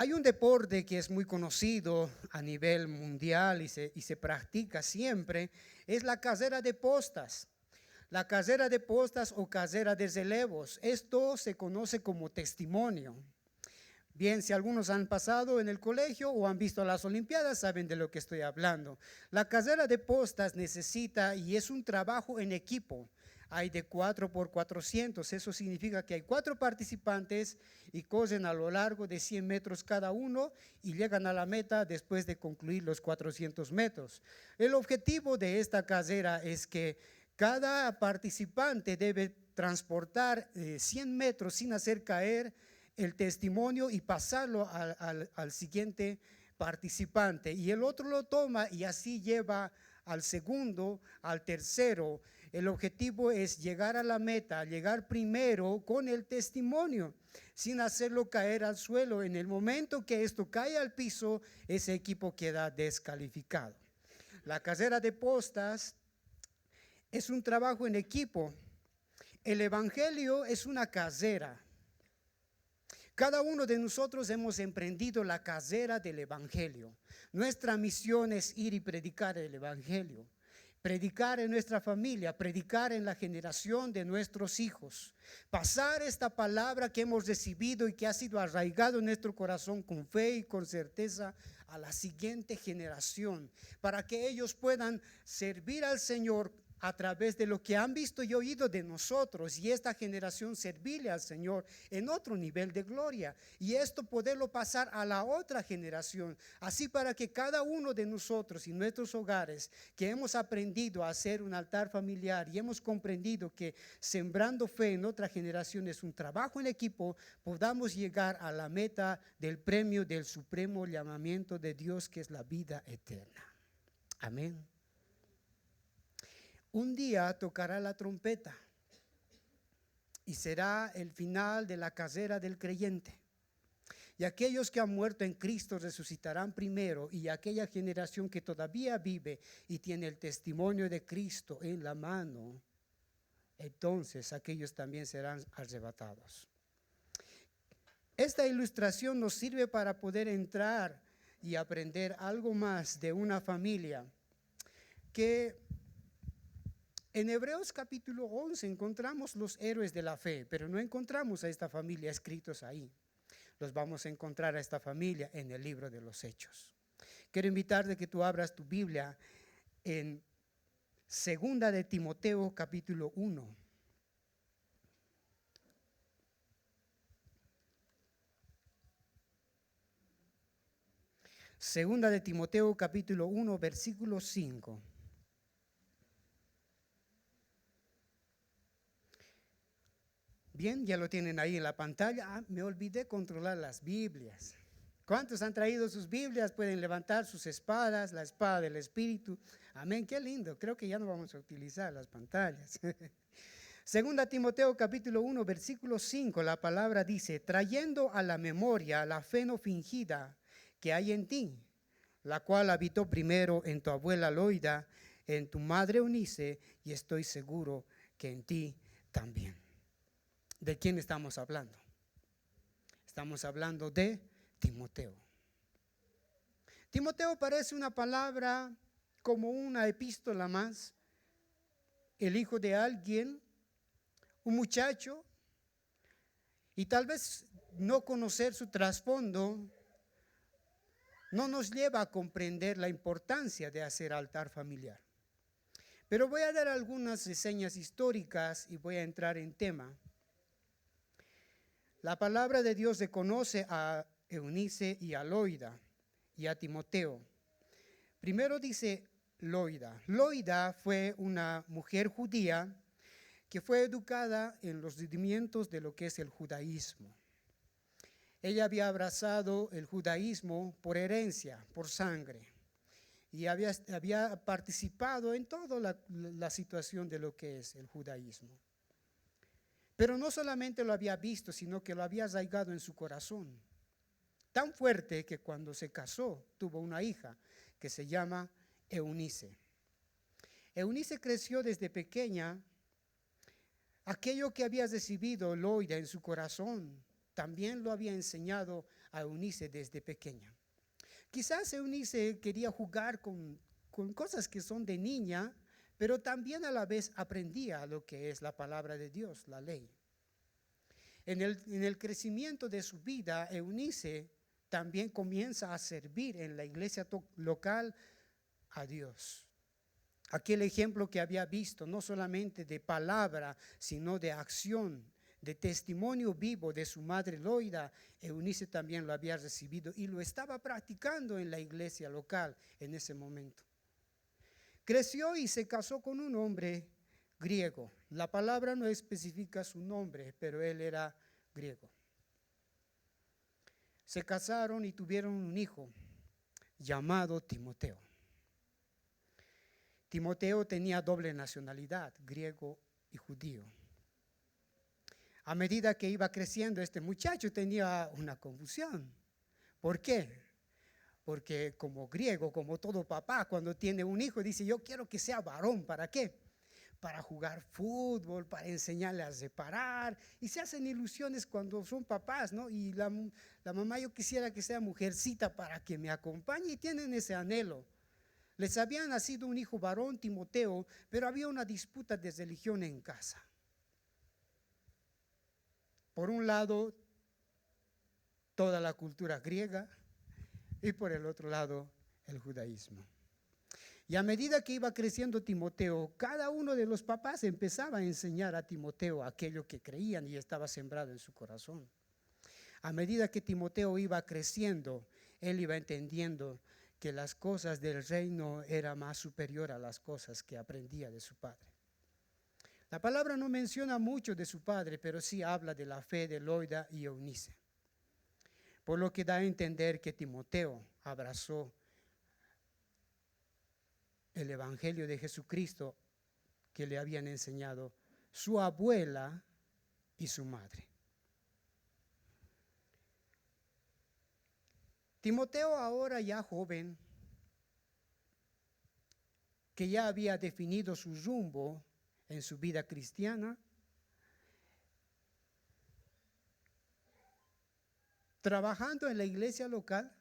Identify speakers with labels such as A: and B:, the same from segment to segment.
A: Hay un deporte que es muy conocido a nivel mundial y se practica siempre, es la carrera de postas. La carrera de postas o carrera de relevos, esto se conoce como testimonio. Bien, si algunos han pasado en el colegio o han visto las Olimpiadas, saben de lo que estoy hablando. La carrera de postas necesita y es un trabajo en equipo. Hay de 4 por 400, eso significa que hay 4 participantes y corren a lo largo de 100 metros cada uno y llegan a la meta después de concluir los 400 metros. El objetivo de esta carrera es que cada participante debe transportar 100 metros sin hacer caer el testimonio y pasarlo al siguiente participante. Y el otro lo toma y así lleva al segundo, al tercero. El objetivo es llegar a la meta, llegar primero con el testimonio, sin hacerlo caer al suelo. En el momento que esto cae al piso, ese equipo queda descalificado. La carrera de postas es un trabajo en equipo. El evangelio es una carrera. Cada uno de nosotros hemos emprendido la carrera del evangelio. Nuestra misión es ir y predicar el evangelio. Predicar en nuestra familia, predicar en la generación de nuestros hijos. Pasar esta palabra que hemos recibido y que ha sido arraigado en nuestro corazón con fe y con certeza a la siguiente generación, para que ellos puedan servir al Señor a través de lo que han visto y oído de nosotros, y esta generación servirle al Señor en otro nivel de gloria, y esto poderlo pasar a la otra generación, así para que cada uno de nosotros y nuestros hogares que hemos aprendido a hacer un altar familiar y hemos comprendido que sembrando fe en otra generación es un trabajo en equipo, podamos llegar a la meta del premio del supremo llamamiento de Dios, que es la vida eterna. Amén. Un día tocará la trompeta y será el final de la carrera del creyente. Y aquellos que han muerto en Cristo resucitarán primero, y aquella generación que todavía vive y tiene el testimonio de Cristo en la mano, entonces aquellos también serán arrebatados. Esta ilustración nos sirve para poder entrar y aprender algo más de una familia que en Hebreos capítulo 11 encontramos los héroes de la fe, pero no encontramos a esta familia escritos ahí. Los vamos a encontrar a esta familia en el libro de los Hechos. Quiero invitarte a que tú abras tu Biblia en Segunda de Timoteo capítulo 1. Segunda de Timoteo capítulo 1 versículo 5. Bien, ya lo tienen ahí en la pantalla. Me olvidé controlar las Biblias. ¿Cuántos han traído sus Biblias? Pueden levantar sus espadas, la espada del Espíritu. Amén, qué lindo. Creo que ya no vamos a utilizar las pantallas. Segunda Timoteo capítulo 1 versículo 5, la palabra dice: trayendo a la memoria la fe no fingida que hay en ti, la cual habitó primero en tu abuela Loida, en tu madre Eunice, y estoy seguro que en ti también. ¿De quién estamos hablando? Estamos hablando de Timoteo. Timoteo parece una palabra como una epístola más. El hijo de alguien, un muchacho, y tal vez no conocer su trasfondo no nos lleva a comprender la importancia de hacer altar familiar. Pero voy a dar algunas reseñas históricas y voy a entrar en tema. La palabra de Dios reconoce a Eunice y a Loida y a Timoteo. Primero dice Loida. Loida fue una mujer judía que fue educada en los rudimentos de lo que es el judaísmo. Ella había abrazado el judaísmo por herencia, por sangre, y había participado en toda la situación de lo que es el judaísmo. Pero no solamente lo había visto, sino que lo había arraigado en su corazón. Tan fuerte que cuando se casó, tuvo una hija que se llama Eunice. Eunice creció desde pequeña. Aquello que había recibido Loida en su corazón, también lo había enseñado a Eunice desde pequeña. Quizás Eunice quería jugar con cosas que son de niña, pero también a la vez aprendía lo que es la palabra de Dios, la ley. En el crecimiento de su vida, Eunice también comienza a servir en la iglesia local a Dios. Aquel ejemplo que había visto, no solamente de palabra, sino de acción, de testimonio vivo de su madre Loida, Eunice también lo había recibido y lo estaba practicando en la iglesia local en ese momento. Creció y se casó con un hombre griego. La palabra no especifica su nombre, pero él era griego. Se casaron y tuvieron un hijo llamado Timoteo. Timoteo tenía doble nacionalidad, griego y judío. A medida que iba creciendo, este muchacho tenía una confusión. ¿Por qué? Porque como griego, como todo papá, cuando tiene un hijo, dice, yo quiero que sea varón. ¿Para qué? Para jugar fútbol, para enseñarle a reparar. Y se hacen ilusiones cuando son papás, ¿no? Y la mamá, yo quisiera que sea mujercita para que me acompañe, y tienen ese anhelo. Les había nacido un hijo varón, Timoteo, pero había una disputa de religión en casa. Por un lado, toda la cultura griega y por el otro lado, el judaísmo. Y a medida que iba creciendo Timoteo, cada uno de los papás empezaba a enseñar a Timoteo aquello que creían y estaba sembrado en su corazón. A medida que Timoteo iba creciendo, él iba entendiendo que las cosas del reino eran más superior a las cosas que aprendía de su padre. La palabra no menciona mucho de su padre, pero sí habla de la fe de Loida y Eunice. Por lo que da a entender que Timoteo abrazó el evangelio de Jesucristo que le habían enseñado su abuela y su madre. Timoteo, ahora ya joven, que ya había definido su rumbo en su vida cristiana, trabajando en la iglesia local,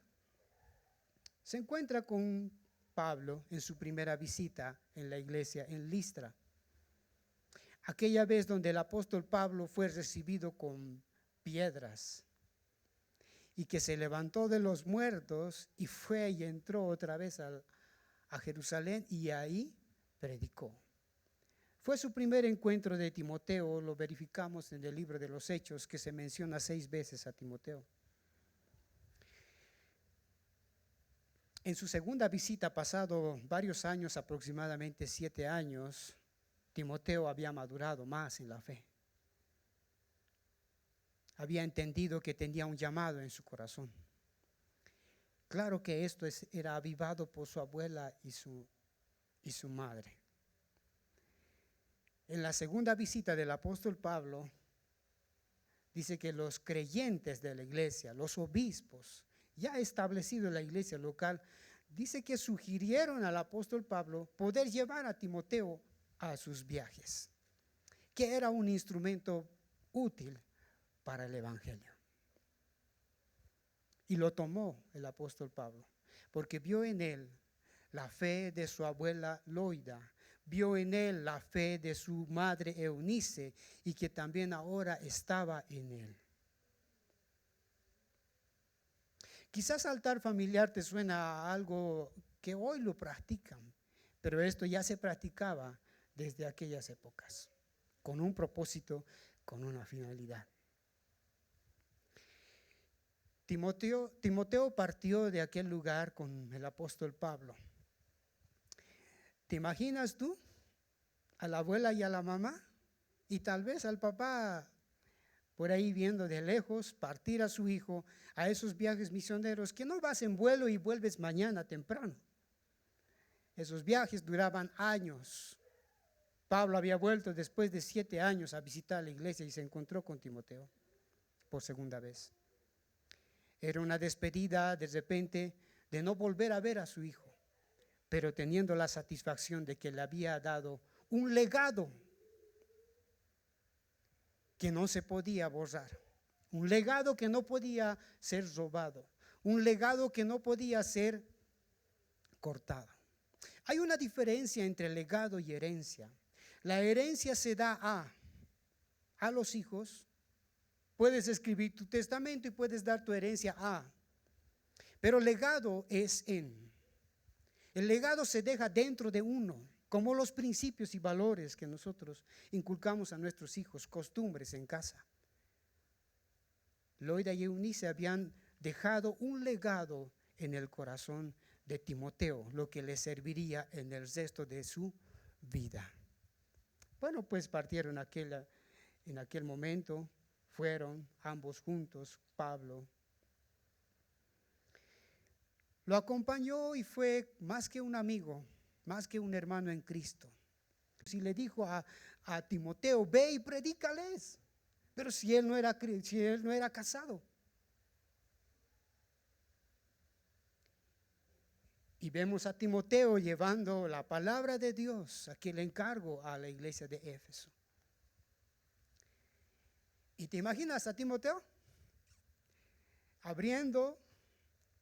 A: se encuentra con Pablo en su primera visita en la iglesia en Listra. Aquella vez donde el apóstol Pablo fue recibido con piedras y que se levantó de los muertos y fue y entró otra vez a Jerusalén y ahí predicó. Fue su primer encuentro de Timoteo, lo verificamos en el libro de los Hechos, que se menciona 6 veces a Timoteo. En su segunda visita, pasado varios años, aproximadamente 7 años, Timoteo había madurado más en la fe. Había entendido que tenía un llamado en su corazón. Claro que esto era avivado por su abuela y su madre. En la segunda visita del apóstol Pablo, dice que los creyentes de la iglesia, los obispos, ya establecidos en la iglesia local, dice que sugirieron al apóstol Pablo poder llevar a Timoteo a sus viajes, que era un instrumento útil para el evangelio. Y lo tomó el apóstol Pablo, porque vio en él la fe de su abuela Loida, vio en él la fe de su madre Eunice y que también ahora estaba en él. Quizás altar familiar te suena a algo que hoy lo practican, pero esto ya se practicaba desde aquellas épocas, con un propósito, con una finalidad. Timoteo partió de aquel lugar con el apóstol Pablo. ¿Te imaginas tú a la abuela y a la mamá y tal vez al papá por ahí viendo de lejos partir a su hijo a esos viajes misioneros que no vas en vuelo y vuelves mañana temprano? Esos viajes duraban años. Pablo había vuelto después de 7 años a visitar la iglesia y se encontró con Timoteo por segunda vez. Era una despedida de repente de no volver a ver a su hijo, pero teniendo la satisfacción de que le había dado un legado que no se podía borrar, Un legado que no podía ser robado. Un legado que no podía ser cortado. Hay una diferencia entre legado y herencia. La herencia se da a los hijos. Puedes escribir tu testamento y puedes dar tu herencia a. Pero legado es en. El legado se deja dentro de uno, como los principios y valores que nosotros inculcamos a nuestros hijos, costumbres en casa. Loida y Eunice habían dejado un legado en el corazón de Timoteo, lo que le serviría en el resto de su vida. Bueno, pues partieron en aquel momento, fueron ambos juntos, Pablo. Lo acompañó y fue más que un amigo, más que un hermano en Cristo. Si le dijo a Timoteo, ve y predícales, pero si él no era casado. Y vemos a Timoteo llevando la palabra de Dios, aquí el encargo a la iglesia de Éfeso. ¿Y te imaginas a Timoteo abriendo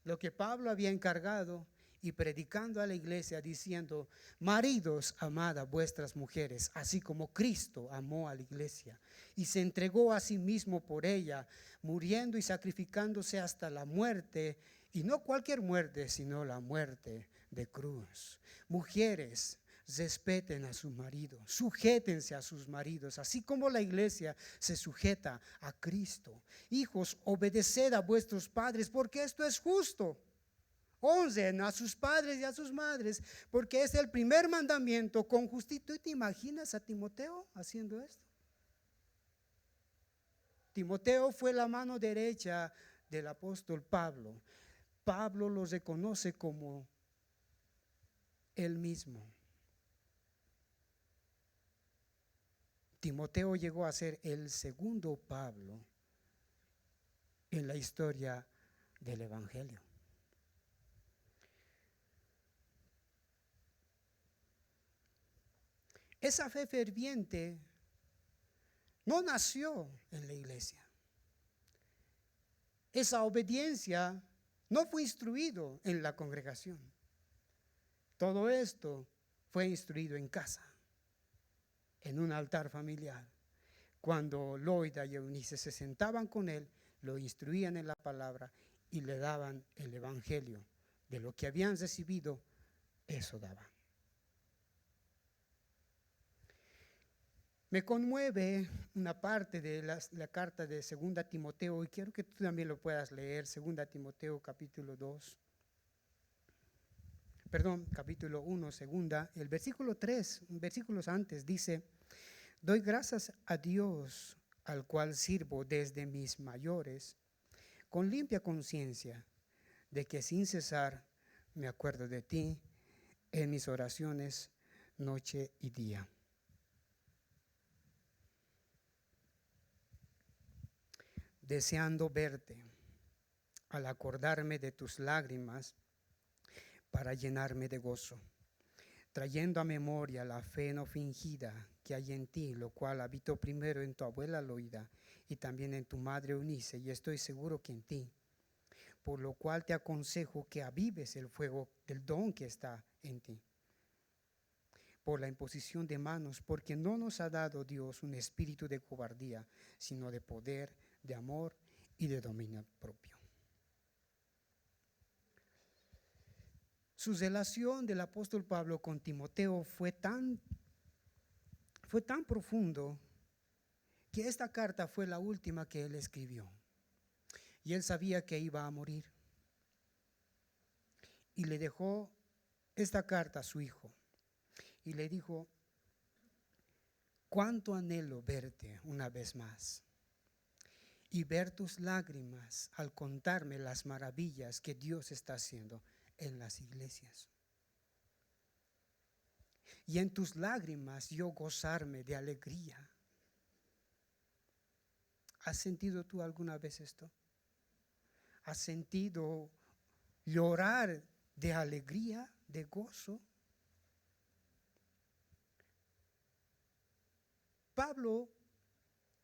A: lo que Pablo había encargado y predicando a la iglesia diciendo: maridos, amad a vuestras mujeres, así como Cristo amó a la iglesia y se entregó a sí mismo por ella, muriendo y sacrificándose hasta la muerte, y no cualquier muerte, sino la muerte de cruz? Mujeres, respeten a sus maridos, sujétense a sus maridos, así como la iglesia se sujeta a Cristo. Hijos, obedeced a vuestros padres, porque esto es justo. Honren a sus padres y a sus madres, porque es el primer mandamiento con justicia. ¿Tú te imaginas a Timoteo haciendo esto? Timoteo fue la mano derecha del apóstol Pablo. Pablo lo reconoce como él mismo. Timoteo llegó a ser el segundo Pablo en la historia del Evangelio. Esa fe ferviente no nació en la iglesia. Esa obediencia no fue instruido en la congregación. Todo esto fue instruido en casa, en un altar familiar. Cuando Loida y Eunice se sentaban con él, lo instruían en la palabra y le daban el evangelio. De lo que habían recibido, eso daban. Me conmueve una parte de la carta de 2 Timoteo, y quiero que tú también lo puedas leer. 2 Timoteo capítulo 1, el versículo 3, versículos antes, dice: doy gracias a Dios, al cual sirvo desde mis mayores, con limpia conciencia, de que sin cesar me acuerdo de ti en mis oraciones noche y día. Deseando verte, al acordarme de tus lágrimas, para llenarme de gozo, trayendo a memoria la fe no fingida que hay en ti, lo cual habitó primero en tu abuela Loida y también en tu madre Eunice, y estoy seguro que en ti. Por lo cual te aconsejo que avives el fuego del don que está en ti, por la imposición de manos, porque no nos ha dado Dios un espíritu de cobardía, sino de poder, de amor y de dominio propio. Su relación del apóstol Pablo con Timoteo fue tan profundo que esta carta fue la última que él escribió. Y él sabía que iba a morir. Y le dejó esta carta a su hijo. Y le dijo: cuánto anhelo verte una vez más y ver tus lágrimas al contarme las maravillas que Dios está haciendo en las iglesias. Y en tus lágrimas yo gozarme de alegría. ¿Has sentido tú alguna vez esto? ¿Has sentido llorar de alegría, de gozo? Pablo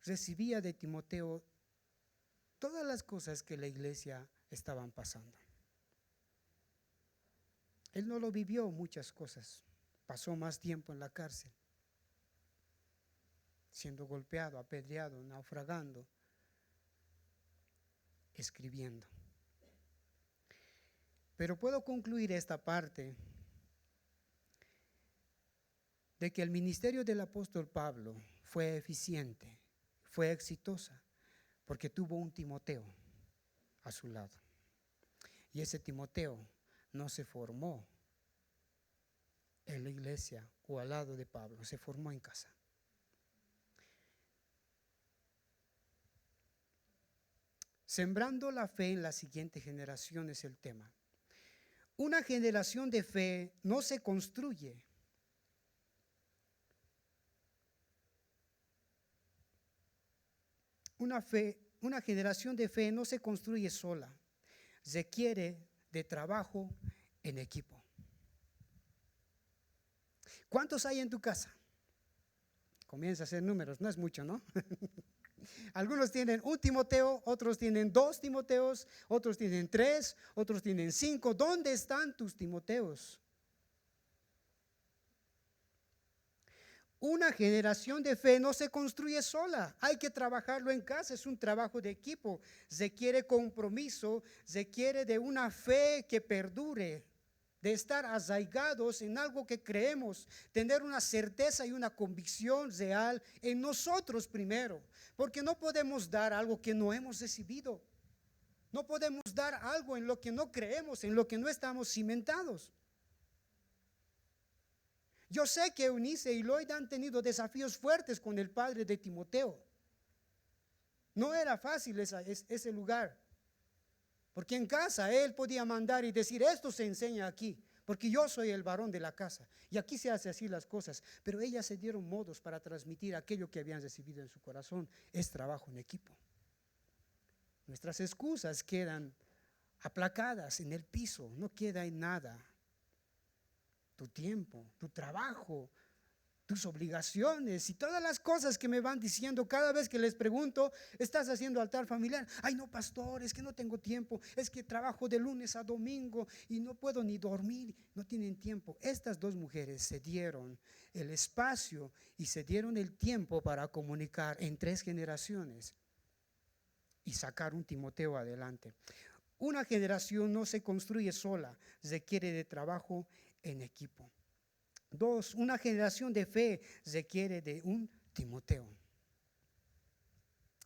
A: recibía de Timoteo todas las cosas que la iglesia estaban pasando. Él no lo vivió muchas cosas, pasó más tiempo en la cárcel, siendo golpeado, apedreado, naufragando, escribiendo. Pero puedo concluir esta parte de que el ministerio del apóstol Pablo fue eficiente, fue exitosa, porque tuvo un Timoteo a su lado. Y ese Timoteo no se formó en la iglesia o al lado de Pablo, se formó en casa. Sembrando la fe en la siguiente generación es el tema. Una generación de fe no se construye. Una generación de fe no se construye sola. Requiere de trabajo en equipo. ¿Cuántos hay en tu casa? Comienza a hacer números, no es mucho, ¿no? Algunos tienen un Timoteo, otros tienen 2 Timoteos, otros tienen 3, otros tienen 5. ¿Dónde están tus Timoteos? Una generación de fe no se construye sola, hay que trabajarlo en casa, es un trabajo de equipo, requiere compromiso, requiere de una fe que perdure, de estar arraigados en algo que creemos, tener una certeza y una convicción real en nosotros primero, porque no podemos dar algo que no hemos recibido, no podemos dar algo en lo que no creemos, en lo que no estamos cimentados. Yo sé que Eunice y Lloyd han tenido desafíos fuertes con el padre de Timoteo. No era fácil ese lugar, porque en casa él podía mandar y decir, esto se enseña aquí, porque yo soy el varón de la casa, y aquí se hace así las cosas. Pero ellas se dieron modos para transmitir aquello que habían recibido en su corazón, es trabajo en equipo. Nuestras excusas quedan aplacadas en el piso, no queda en nada. Tu tiempo, tu trabajo, tus obligaciones y todas las cosas que me van diciendo cada vez que les pregunto, ¿estás haciendo altar familiar? Ay, no, pastor, es que no tengo tiempo, es que trabajo de lunes a domingo y no puedo ni dormir, no tienen tiempo. Estas 2 mujeres se dieron el espacio y se dieron el tiempo para comunicar en 3 generaciones y sacar un Timoteo adelante. Una generación no se construye sola, requiere de trabajo en equipo. 2, una generación de fe requiere de un Timoteo.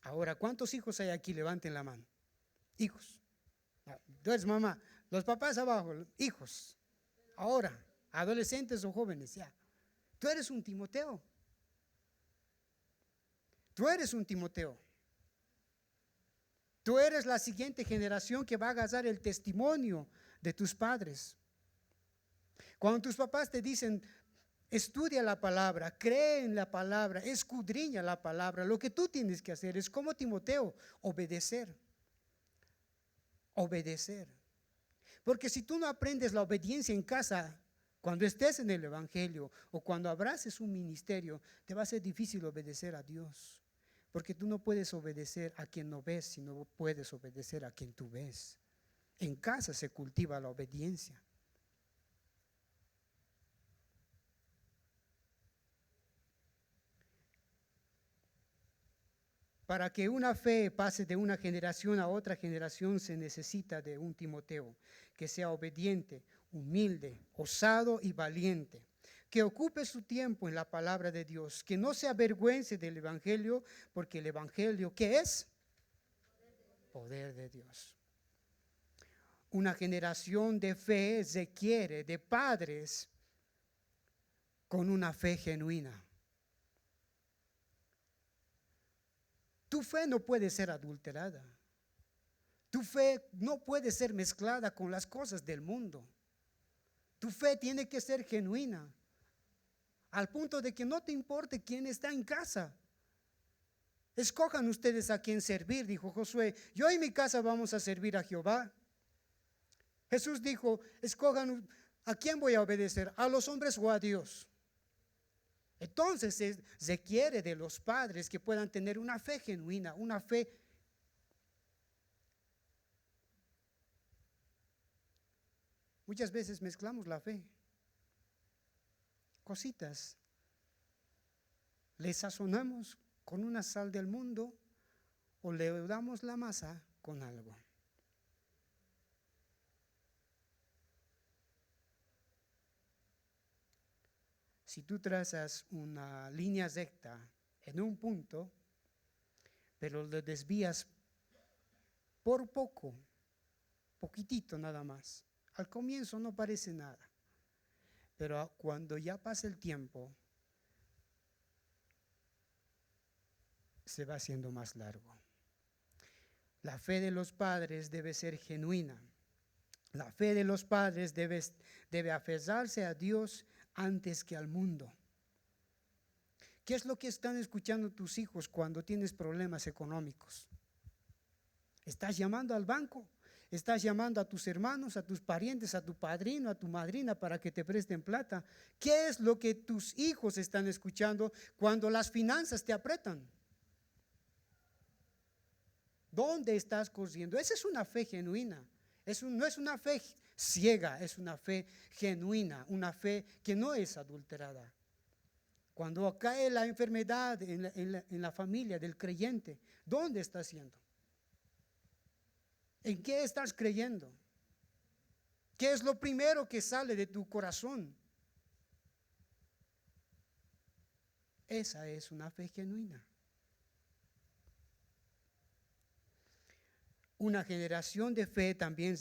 A: Ahora, ¿cuántos hijos hay aquí? Levanten la mano. Hijos. Tú eres mamá. Los papás abajo, hijos. Ahora, adolescentes o jóvenes, ya. Tú eres un Timoteo. Tú eres un Timoteo. Tú eres la siguiente generación que va a agarrar el testimonio de tus padres. Cuando tus papás te dicen, estudia la palabra, cree en la palabra, escudriña la palabra, lo que tú tienes que hacer es como Timoteo, obedecer. Obedecer. Porque si tú no aprendes la obediencia en casa, cuando estés en el evangelio o cuando abraces un ministerio, te va a ser difícil obedecer a Dios. Porque tú no puedes obedecer a quien no ves, sino puedes obedecer a quien tú ves. En casa se cultiva la obediencia. Para que una fe pase de una generación a otra generación se necesita de un Timoteo que sea obediente, humilde, osado y valiente, que ocupe su tiempo en la palabra de Dios, que no se avergüence del evangelio, porque el evangelio, ¿qué es? Poder de Dios. Una generación de fe requiere de padres con una fe genuina. Tu fe no puede ser adulterada. Tu fe no puede ser mezclada con las cosas del mundo. Tu fe tiene que ser genuina, al punto de que no te importe quién está en casa. Escojan ustedes a quién servir, dijo Josué. Yo y mi casa vamos a servir a Jehová. Jesús dijo, escojan a quién voy a obedecer, a los hombres o a Dios. Entonces se requiere de los padres que puedan tener una fe genuina, una fe Muchas veces mezclamos la fe. Cositas. Le sazonamos con una sal del mundo o le damos la masa con algo. Si tú trazas una línea recta en un punto, pero lo desvías por poco, poquitito nada más. Al comienzo no parece nada, pero cuando ya pasa el tiempo, se va haciendo más largo. La fe de los padres debe ser genuina. La fe de los padres debe aferrarse a Dios antes que al mundo. ¿Qué es lo que están escuchando tus hijos cuando tienes problemas económicos? ¿Estás llamando al banco? ¿Estás llamando a tus hermanos, a tus parientes, a tu padrino, a tu madrina para que te presten plata? ¿Qué es lo que tus hijos están escuchando cuando las finanzas te apretan? ¿Dónde estás corriendo? Esa es una fe genuina. No es una fe ciega, es una fe genuina, una fe que no es adulterada. Cuando cae la enfermedad en la familia del creyente, ¿dónde estás yendo? ¿En qué estás creyendo? ¿Qué es lo primero que sale de tu corazón? Esa es una fe genuina. Una generación de fe también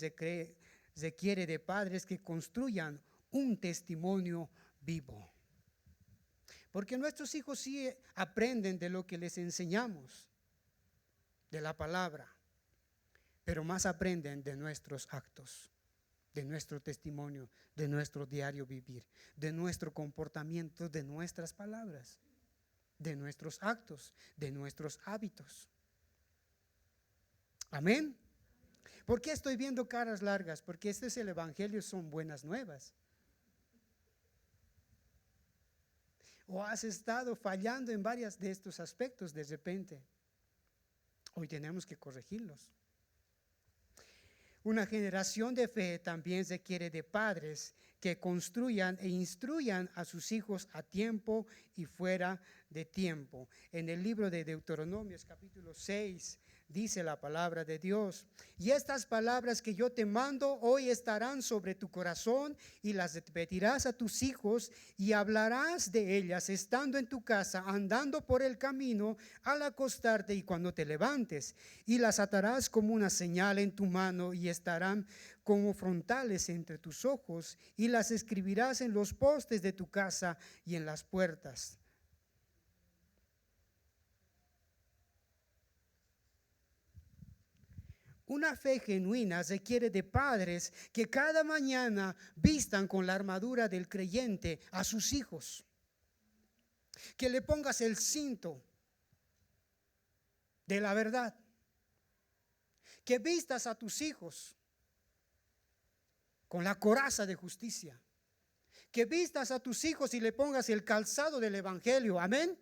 A: requiere de padres que construyan un testimonio vivo. Porque nuestros hijos sí aprenden de lo que les enseñamos, de la palabra, pero más aprenden de nuestros actos, de nuestro testimonio, de nuestro diario vivir, de nuestro comportamiento, de nuestras palabras, de nuestros actos, de nuestros hábitos. Amén. ¿Por qué estoy viendo caras largas? Porque este es el evangelio, son buenas nuevas. ¿O has estado fallando en varios de estos aspectos de repente? Hoy tenemos que corregirlos. Una generación de fe también requiere de padres que construyan e instruyan a sus hijos a tiempo y fuera de tiempo. En el libro de Deuteronomios capítulo 6 dice la palabra de Dios: y estas palabras que yo te mando hoy estarán sobre tu corazón, y las repetirás a tus hijos, y hablarás de ellas estando en tu casa, andando por el camino, al acostarte y cuando te levantes, y las atarás como una señal en tu mano, y estarán como frontales entre tus ojos, y las escribirás en los postes de tu casa y en las puertas. Una fe genuina requiere de padres que cada mañana vistan con la armadura del creyente a sus hijos. Que le pongas el cinto de la verdad. Que vistas a tus hijos con la coraza de justicia. Que vistas a tus hijos y le pongas el calzado del evangelio. Amén.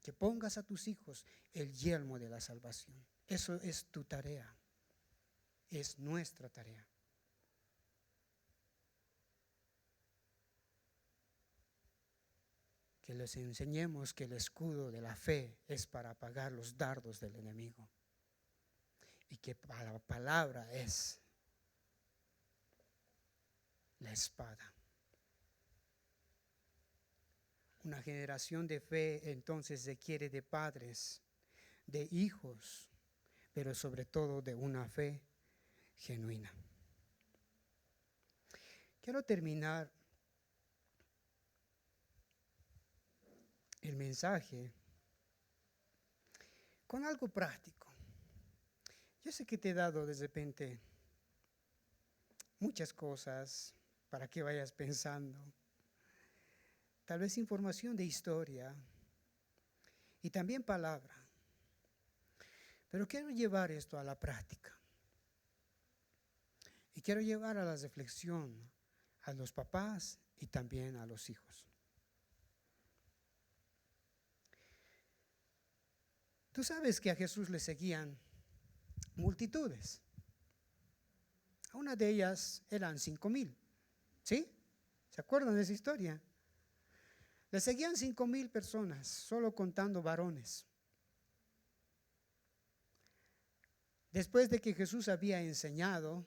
A: Que pongas a tus hijos el yelmo de la salvación. Eso es tu tarea. Es nuestra tarea. Que les enseñemos que el escudo de la fe es para apagar los dardos del enemigo. Y que la palabra es la espada. Una generación de fe entonces requiere de padres, de hijos, pero sobre todo de una fe genuina. Quiero terminar el mensaje con algo práctico. Yo sé que te he dado de repente muchas cosas para que vayas pensando, tal vez información de historia y también palabra, pero quiero llevar esto a la práctica. Y quiero llevar a la reflexión a los papás y también a los hijos. Tú sabes que a Jesús le seguían multitudes. Una de ellas eran 5,000. ¿Sí? ¿Se acuerdan de esa historia? Le seguían 5,000 personas, solo contando varones. Después de que Jesús había enseñado,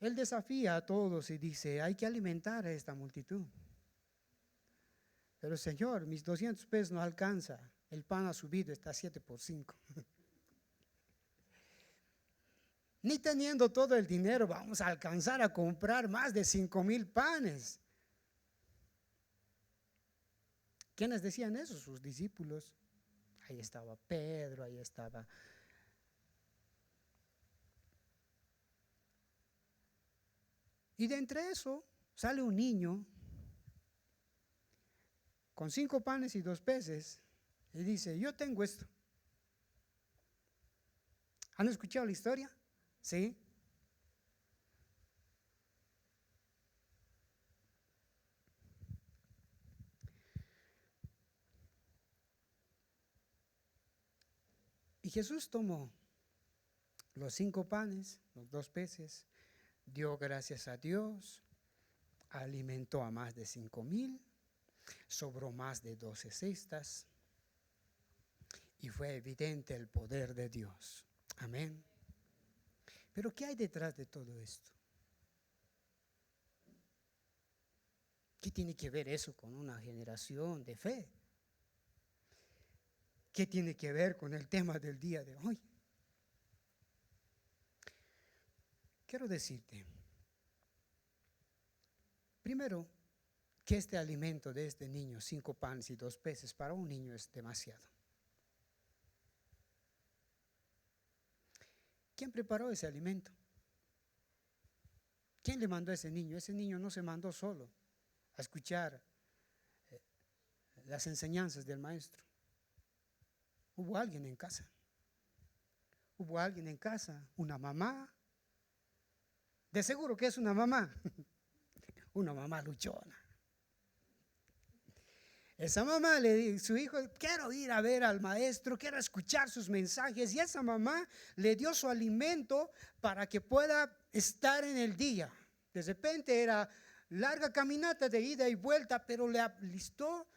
A: Él desafía a todos y dice, hay que alimentar a esta multitud. Pero Señor, mis 200 pesos no alcanza. El pan ha subido, está 7 por 5. Ni teniendo todo el dinero vamos a alcanzar a comprar más de 5,000 panes. ¿Quiénes decían eso? Sus discípulos. Ahí estaba Pedro, ahí estaba. Y de entre eso sale un niño con 5 panes y 2 peces y dice, yo tengo esto. ¿Han escuchado la historia? ¿Sí? Y Jesús tomó los 5 panes, los 2 peces, dio gracias a Dios, alimentó a más de 5,000, sobró más de 12 cestas y fue evidente el poder de Dios. Amén. Pero ¿qué hay detrás de todo esto? ¿Qué tiene que ver eso con una generación de fe? ¿Qué tiene que ver con el tema del día de hoy? Quiero decirte, primero, que este alimento de este niño, 5 panes y 2 peces, para un niño es demasiado. ¿Quién preparó ese alimento? ¿Quién le mandó a ese niño? Ese niño no se mandó solo a escuchar las enseñanzas del maestro. Hubo alguien en casa. Hubo alguien en casa, una mamá. De seguro que es una mamá. Una mamá luchona. Esa mamá le dijo a su hijo, quiero ir a ver al maestro, quiero escuchar sus mensajes. Y esa mamá le dio su alimento para que pueda estar en el día. De repente era larga caminata de ida y vuelta, pero le alistó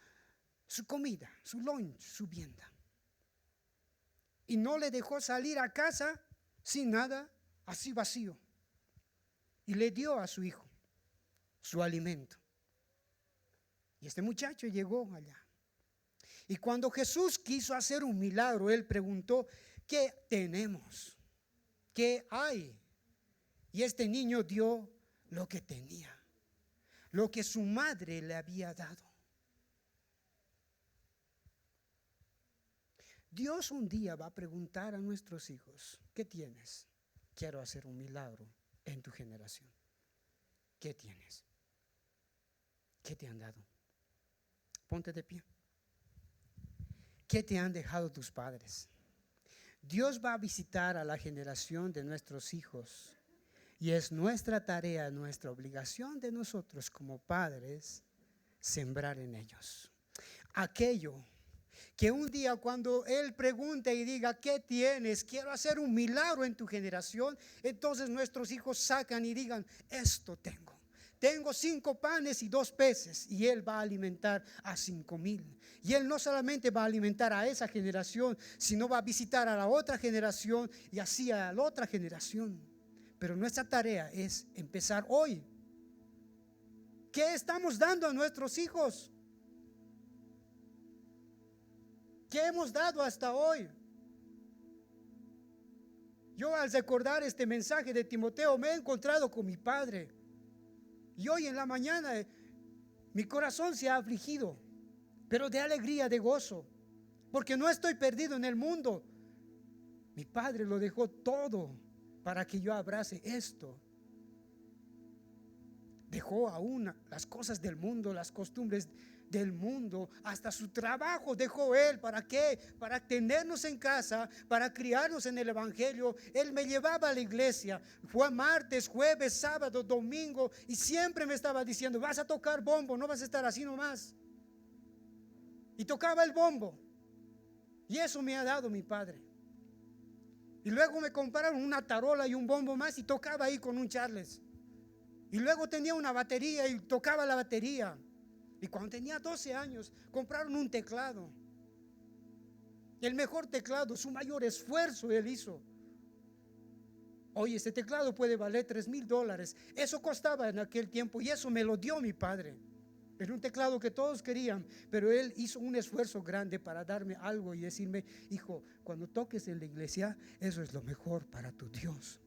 A: su comida, su lunch, su vianda. Y no le dejó salir a casa sin nada, así vacío. Y le dio a su hijo su alimento. Y este muchacho llegó allá. Y cuando Jesús quiso hacer un milagro, él preguntó, ¿qué tenemos? ¿Qué hay? Y este niño dio lo que tenía, lo que su madre le había dado. Dios un día va a preguntar a nuestros hijos, ¿qué tienes? Quiero hacer un milagro en tu generación. ¿Qué tienes? ¿Qué te han dado? Ponte de pie. ¿Qué te han dejado tus padres? Dios va a visitar a la generación de nuestros hijos y es nuestra tarea, nuestra obligación de nosotros como padres, sembrar en ellos aquello que un día cuando Él pregunte y diga, ¿qué tienes? Quiero hacer un milagro en tu generación. Entonces nuestros hijos sacan y digan, esto tengo. Tengo 5 panes y 2 peces. Y Él va a alimentar a 5,000. Y Él no solamente va a alimentar a esa generación, sino va a visitar a la otra generación y así a la otra generación. Pero nuestra tarea es empezar hoy. ¿Qué estamos dando a nuestros hijos? ¿Qué hemos dado hasta hoy? Yo al recordar este mensaje de Timoteo me he encontrado con mi padre. Y hoy en la mañana mi corazón se ha afligido, pero de alegría, de gozo, porque no estoy perdido en el mundo. Mi padre lo dejó todo para que yo abrace esto. Dejó aún las cosas del mundo, las costumbres del mundo, hasta su trabajo dejó Él. ¿Para qué? Para tenernos en casa, para criarnos en el evangelio. Él me llevaba a la iglesia, fue martes, jueves, sábado, domingo, y siempre me estaba diciendo, vas a tocar bombo, no vas a estar así nomás. Y tocaba el bombo. Y eso me ha dado mi padre. Y luego me compraron una tarola y un bombo más y tocaba ahí con un Charles. Y luego tenía una batería y tocaba la batería. Y cuando tenía 12 años compraron un teclado. El mejor teclado, su mayor esfuerzo él hizo. Oye, ese teclado puede valer $3,000. Eso costaba en aquel tiempo y eso me lo dio mi padre. Era un teclado que todos querían, pero él hizo un esfuerzo grande para darme algo y decirme: hijo, cuando toques en la iglesia, eso es lo mejor para tu Dios.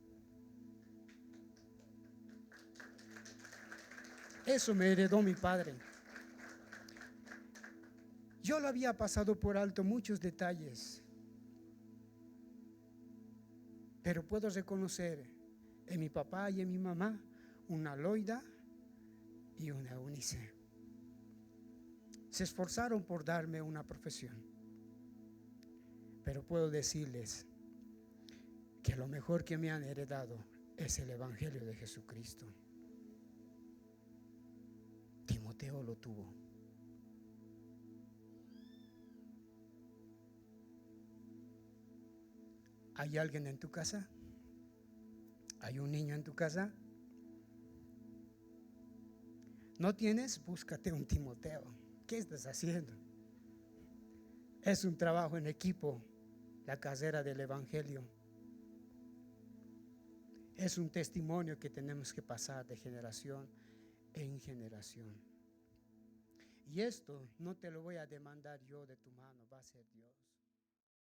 A: Eso me heredó mi padre. Yo lo había pasado por alto muchos detalles, pero puedo reconocer en mi papá y en mi mamá una Loida y una Eunice. Se esforzaron por darme una profesión, pero puedo decirles que lo mejor que me han heredado es el Evangelio de Jesucristo. Timoteo lo tuvo. ¿Hay alguien en tu casa? ¿Hay un niño en tu casa? ¿No tienes? Búscate un Timoteo. ¿Qué estás haciendo? Es un trabajo en equipo, la carrera del Evangelio. Es un testimonio que tenemos que pasar de generación en generación. Y esto no te lo voy a demandar yo de tu mano, va a ser Dios.